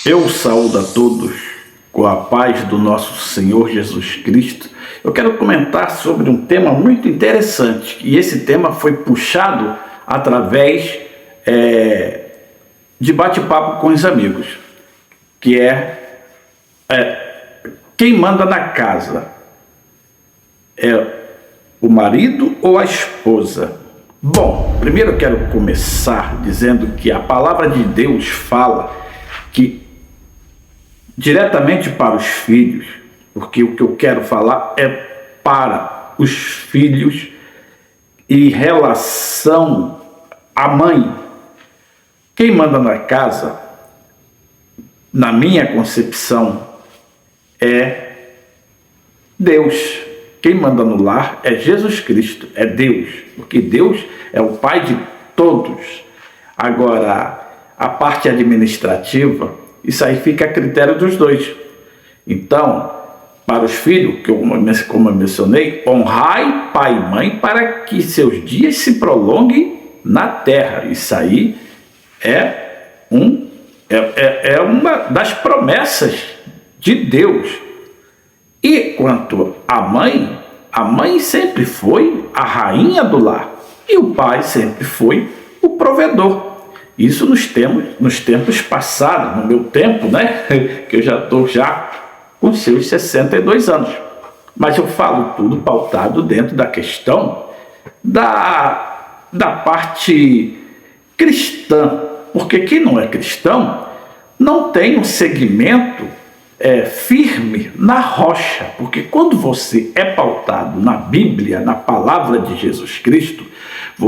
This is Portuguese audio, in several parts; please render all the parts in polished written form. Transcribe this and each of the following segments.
Eu saúdo a todos com a paz do nosso Senhor Jesus Cristo. Eu quero comentar sobre um tema muito interessante, e esse tema foi puxado através de bate-papo com os amigos, que é quem manda na casa, é o marido ou a esposa? Bom, primeiro eu quero começar dizendo que a palavra de Deus fala que diretamente para os filhos, porque o que eu quero falar é para os filhos em relação à mãe. Quem manda na casa, na minha concepção, é Deus. Quem manda no lar é Jesus Cristo, é Deus, porque Deus é o Pai de todos. Agora, a parte administrativa, isso aí fica a critério dos dois. Então, para os filhos, como eu mencionei, honrai pai e mãe para que seus dias se prolonguem na terra. Isso aí é uma das promessas de Deus. E quanto à mãe, a mãe sempre foi a rainha do lar e o pai sempre foi o provedor. Isso nos tempos passados, no meu tempo, né? Que eu já estou com seus 62 anos. Mas eu falo tudo pautado dentro da questão da parte cristã. Porque quem não é cristão não tem um segmento firme na rocha. Porque quando você é pautado na Bíblia, na palavra de Jesus Cristo,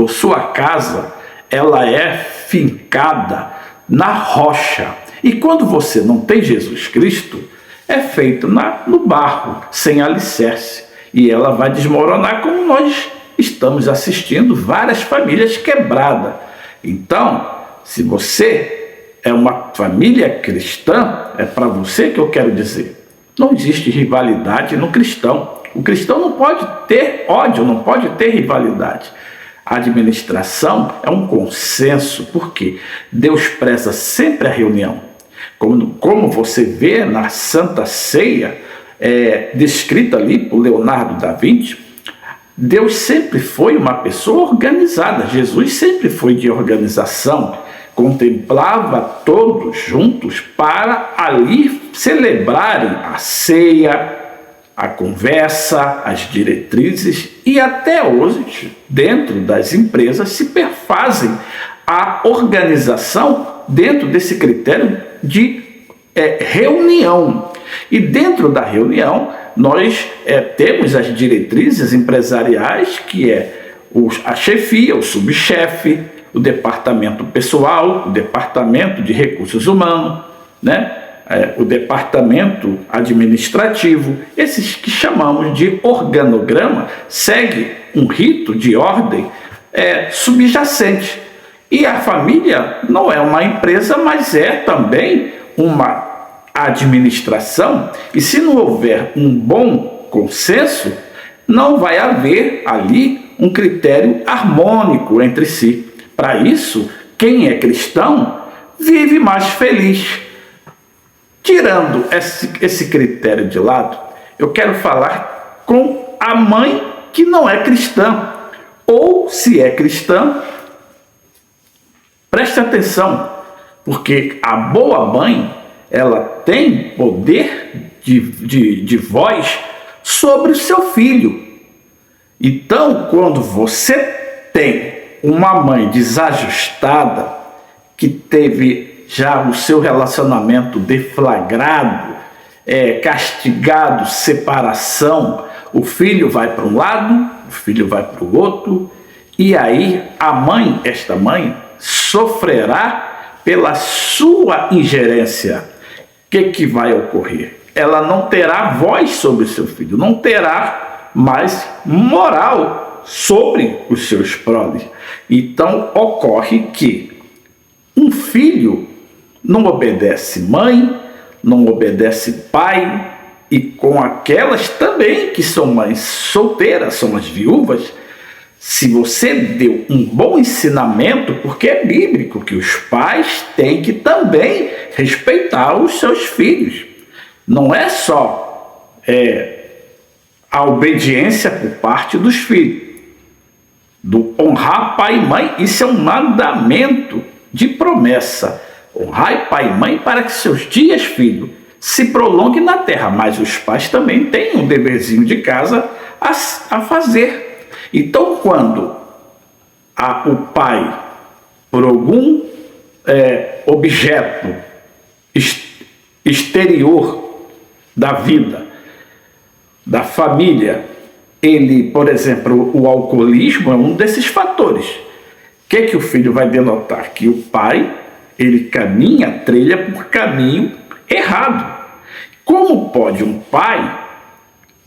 sua casa ela é fincada na rocha. E quando você não tem Jesus Cristo, é feito no barro, sem alicerce. E ela vai desmoronar, como nós estamos assistindo várias famílias quebradas. Então, se você é uma família cristã, é para você que eu quero dizer. Não existe rivalidade no cristão. O cristão não pode ter ódio, não pode ter rivalidade. A administração é um consenso, porque Deus preza sempre a reunião. Como você vê na Santa Ceia, descrita ali por Leonardo da Vinci, Deus sempre foi uma pessoa organizada. Jesus sempre foi de organização, contemplava todos juntos para ali celebrarem a ceia, a conversa, as diretrizes, e até hoje, dentro das empresas, se perfazem a organização dentro desse critério de reunião. E dentro da reunião, nós temos as diretrizes empresariais, que é a chefia, o subchefe, o departamento pessoal, o departamento de recursos humanos, né? O departamento administrativo. Esses que chamamos de organograma segue um rito de ordem subjacente. E a família não é uma empresa, mas é também uma administração. E se não houver um bom consenso, não vai haver ali um critério harmônico entre si. Para isso, quem é cristão vive mais feliz. Tirando esse critério de lado, eu quero falar com a mãe que não é cristã. Ou, se é cristã, preste atenção, porque a boa mãe, ela tem poder de voz sobre o seu filho. Então, quando você tem uma mãe desajustada, que teve já o seu relacionamento deflagrado, castigado, separação, o filho vai para um lado, o filho vai para o outro, e aí esta mãe, sofrerá pela sua ingerência, o que vai ocorrer? Ela não terá voz sobre o seu filho, não terá mais moral sobre os seus proles. Então ocorre que um filho não obedece mãe, não obedece pai, e com aquelas também que são mães solteiras, são as viúvas, se você deu um bom ensinamento, porque é bíblico que os pais têm que também respeitar os seus filhos. Não é só a obediência por parte dos filhos, do honrar pai e mãe. Isso é um mandamento de promessa. Honrai pai e mãe para que seus dias, filho, se prolonguem na terra. Mas os pais também têm um deverzinho de casa a fazer. Então, quando o pai, por algum objeto exterior da vida, da família, ele, por exemplo, o alcoolismo é um desses fatores. O que o filho vai denotar? Que o pai, ele caminha a trilha por caminho errado. Como pode um pai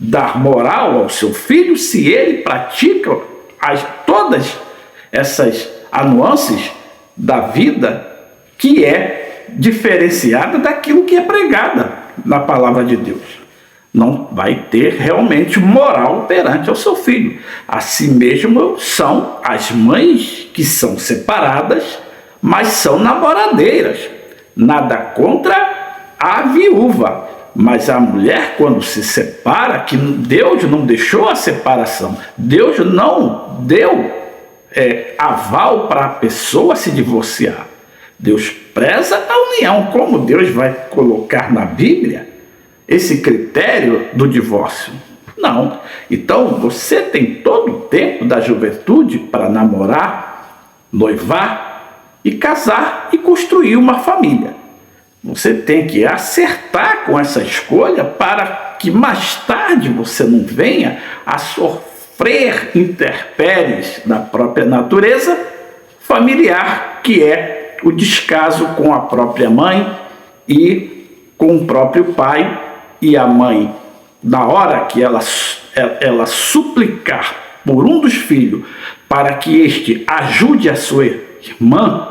dar moral ao seu filho se ele pratica todas essas nuances da vida que é diferenciada daquilo que é pregada na palavra de Deus? Não vai ter realmente moral perante ao seu filho. Assim mesmo são as mães que são separadas, mas são namoradeiras. Nada contra a viúva, mas a mulher, quando se separa, que Deus não deixou a separação, Deus não deu aval para a pessoa se divorciar. Deus preza a união. Como Deus vai colocar na Bíblia esse critério do divórcio? Não. Então você tem todo o tempo da juventude para namorar, noivar e casar e construir uma família. Você tem que acertar com essa escolha para que mais tarde você não venha a sofrer intempéries da própria natureza familiar, que é o descaso com a própria mãe e com o próprio pai. E a mãe, na hora que ela suplicar por um dos filhos para que este ajude a sua irmã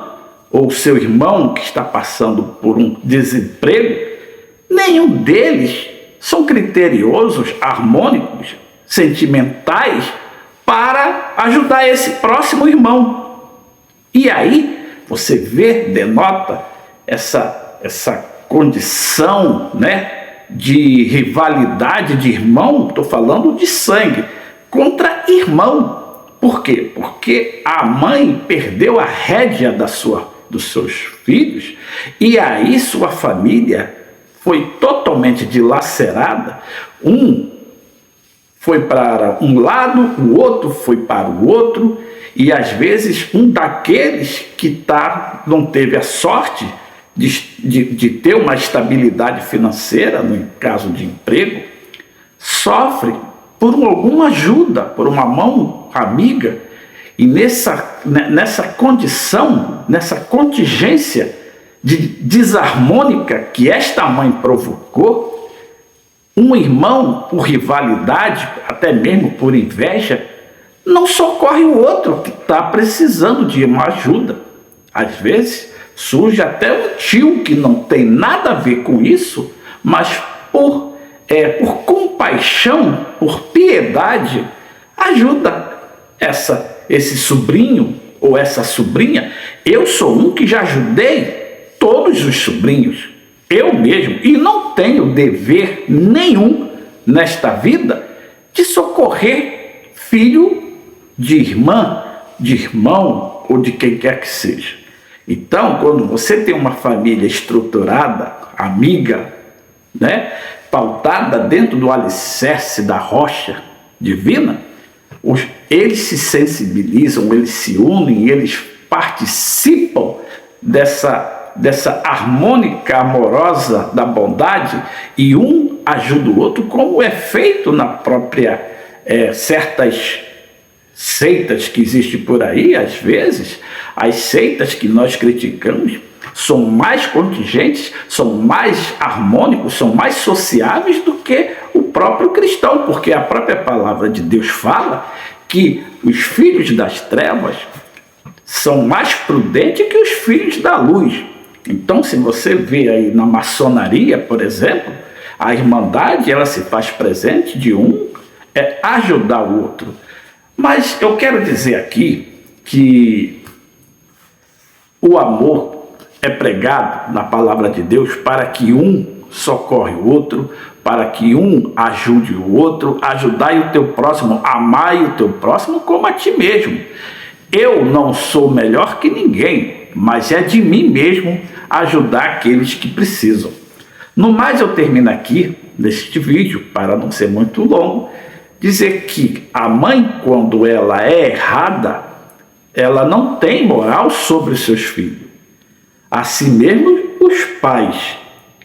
ou seu irmão que está passando por um desemprego, nenhum deles são criteriosos, harmônicos, sentimentais para ajudar esse próximo irmão. E aí você vê, denota essa condição, de rivalidade de irmão. Estou falando de sangue contra irmão. Por quê? Porque a mãe perdeu a rédea dos seus filhos, e aí sua família foi totalmente dilacerada. Um foi para um lado, o outro foi para o outro, e às vezes um daqueles que não teve a sorte de ter uma estabilidade financeira, no caso de emprego, sofre por alguma ajuda, por uma mão amiga. E nessa condição, nessa contingência desarmônica que esta mãe provocou, um irmão, por rivalidade, até mesmo por inveja, não socorre o outro que está precisando de uma ajuda. Às vezes surge até um tio que não tem nada a ver com isso, mas por compaixão, por piedade, ajuda esse sobrinho ou essa sobrinha. Eu sou um que já ajudei todos os sobrinhos, eu mesmo, e não tenho dever nenhum nesta vida de socorrer filho de irmã, de irmão ou de quem quer que seja. Então, quando você tem uma família estruturada, amiga, pautada dentro do alicerce da rocha divina, eles se sensibilizam, eles se unem, eles participam dessa harmônica amorosa da bondade, e um ajuda o outro, como é feito na própria certas seitas que existem por aí. Às vezes as seitas que nós criticamos, são mais contingentes, são mais harmônicos, são mais sociáveis do que o próprio cristão, porque a própria palavra de Deus fala que os filhos das trevas são mais prudentes que os filhos da luz. Então, se você vê aí na maçonaria, por exemplo, a irmandade, ela se faz presente de um ajudar o outro. Mas eu quero dizer aqui que o amor é pregado na palavra de Deus para que um socorre o outro, para que um ajude o outro. Ajudai o teu próximo, amai o teu próximo como a ti mesmo. Eu não sou melhor que ninguém, mas é de mim mesmo ajudar aqueles que precisam. No mais, eu termino aqui, neste vídeo, para não ser muito longo, dizer que a mãe, quando ela é errada, ela não tem moral sobre os seus filhos. Assim mesmo, os pais.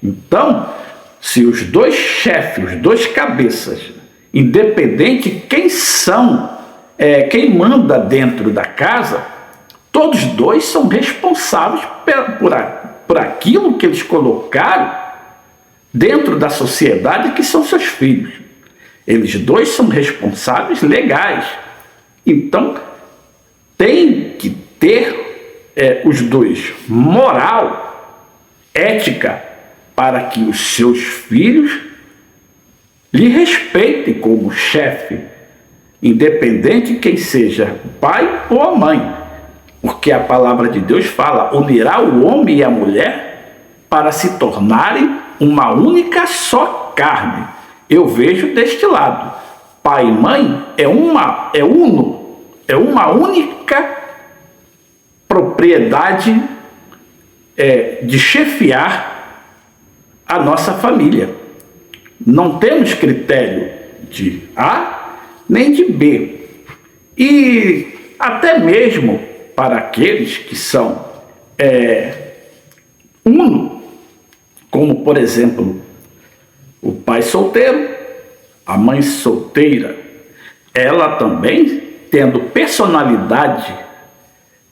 Então, se os dois chefes, os dois cabeças, independente quem são, quem manda dentro da casa, todos dois são responsáveis por aquilo que eles colocaram dentro da sociedade, que são seus filhos. Eles dois são responsáveis legais. Então, tem que ter os dois moral, ética, para que os seus filhos lhe respeitem como chefe, independente de quem seja o pai ou a mãe. Porque a palavra de Deus fala: unirá o homem e a mulher para se tornarem uma única só carne. Eu vejo deste lado. Pai e mãe é uma única propriedade de chefiar a nossa família. Não temos critério de A nem de B. E até mesmo para aqueles que são uno, como por exemplo o pai solteiro, a mãe solteira, ela também tendo personalidade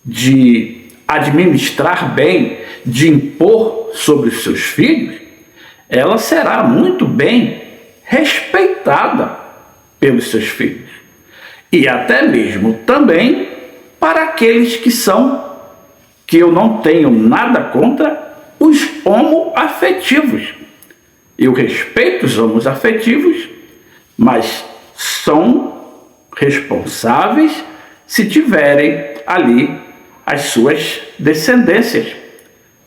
de administrar bem, de impor sobre os seus filhos, ela será muito bem respeitada pelos seus filhos. E até mesmo também para aqueles que eu não tenho nada contra, os homoafetivos. Eu respeito os homoafetivos, mas são responsáveis se tiverem ali as suas descendências.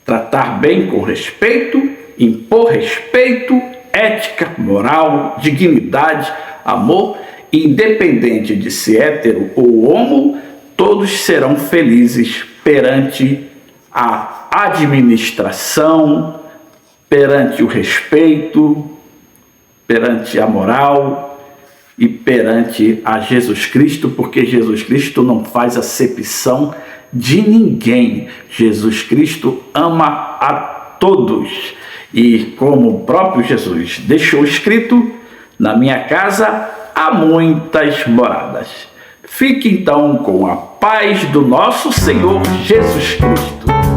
Tratar bem com respeito, impor respeito, ética, moral, dignidade, amor, independente de ser hétero ou homo, todos serão felizes perante a administração, perante o respeito, perante a moral e perante a Jesus Cristo, porque Jesus Cristo não faz acepção de ninguém. Jesus Cristo ama a todos. E como o próprio Jesus deixou escrito: na minha casa há muitas moradas. Fique então com a paz do nosso Senhor Jesus Cristo.